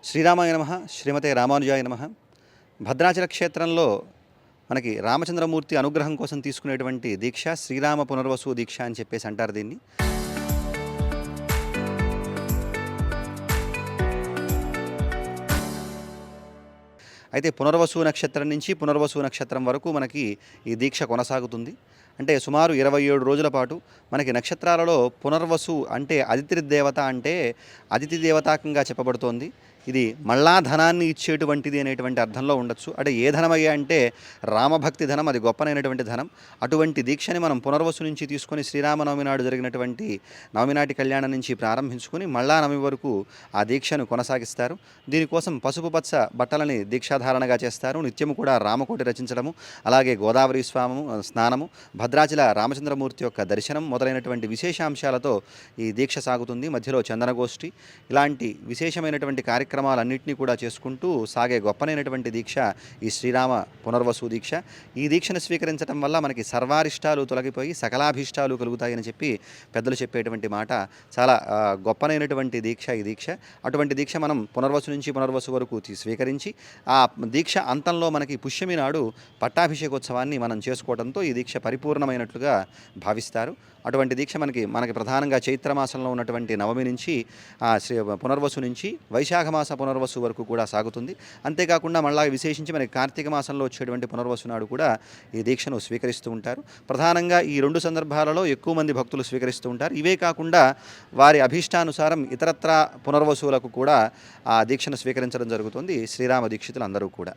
శ్రీరామాయ నమః. శ్రీమతే రామానుజాయ నమః. భద్రాచల క్షేత్రంలో మనకి రామచంద్రమూర్తి అనుగ్రహం కోసం తీసుకునేటువంటి దీక్ష శ్రీరామ పునర్వసు దీక్ష అని చెప్పేసి అంటారు దీన్ని. అయితే పునర్వసు నక్షత్రం నుంచి పునర్వసు నక్షత్రం వరకు మనకి ఈ దీక్ష కొనసాగుతుంది. అంటే సుమారు 27 రోజుల పాటు మనకి నక్షత్రాలలో పునర్వసు అంటే అదితి దేవత అంటే అతిథి దేవతాకంగా చెప్పబడుతోంది. ఇది మళ్ళా ధనాన్ని ఇచ్చేటువంటిది అనేటువంటి అర్థంలో ఉండొచ్చు. అంటే ఏ ధనమయ్యా అంటే రామభక్తి ధనం, అది గొప్పనైనటువంటి ధనం. అటువంటి దీక్షని మనం పునర్వసు నుంచి తీసుకొని శ్రీరామనవమి నాడు జరిగినటువంటి నవమి నాటి కళ్యాణం నుంచి ప్రారంభించుకొని మళ్ళా నవమి వరకు ఆ దీక్షను కొనసాగిస్తారు. దీనికోసం పసుపు పచ్చ బట్టలని దీక్షాధారణగా చేస్తారు. నిత్యము కూడా రామకోటి రచించడము, అలాగే గోదావరి స్నానము, భద్రాచల రామచంద్రమూర్తి యొక్క దర్శనం మొదలైనటువంటి విశేషాంశాలతో ఈ దీక్ష సాగుతుంది. మధ్యలో చందనగోష్ఠి, ఇలాంటి విశేషమైనటువంటి కార్యక్రమాలన్నింటినీ కూడా చేసుకుంటూ సాగే గొప్పనైనటువంటి దీక్ష ఈ శ్రీరామ పునర్వసు దీక్ష. ఈ దీక్షను స్వీకరించడం వల్ల మనకి సర్వారిష్టాలు తొలగిపోయి సకలాభీష్టాలు కలుగుతాయని చెప్పి పెద్దలు చెప్పేటువంటి మాట. చాలా గొప్పనైనటువంటి దీక్ష ఈ దీక్ష. అటువంటి దీక్ష మనం పునర్వసు నుంచి పునర్వసు వరకు స్వీకరించి ఆ దీక్ష అంతంలో మనకి పుష్యమి నాడు పట్టాభిషేకోత్సవాన్ని మనం చేసుకోవడంతో ఈ దీక్ష పరిపూర్ణమైనట్లుగా భావిస్తారు. అటువంటి దీక్ష మనకి ప్రధానంగా చైత్రమాసంలో ఉన్నటువంటి నవమి నుంచి పునర్వసు నుంచి వైశాఖ మాస పునర్వసు వరకు కూడా సాగుతుంది. అంతేకాకుండా మళ్ళా విశేషించి మనకి కార్తీక మాసంలో వచ్చేటువంటి పునర్వసు నాడు కూడా ఈ దీక్షను స్వీకరిస్తూ ఉంటారు. ప్రధానంగా ఈ 2 సందర్భాలలో ఎక్కువ మంది భక్తులు స్వీకరిస్తూ ఉంటారు. ఇవే కాకుండా వారి అభీష్టానుసారం ఇతరత్రా పునర్వసువులకు కూడా ఆ దీక్షను స్వీకరించడం జరుగుతుంది శ్రీరామ దీక్షితులు అందరూ కూడా.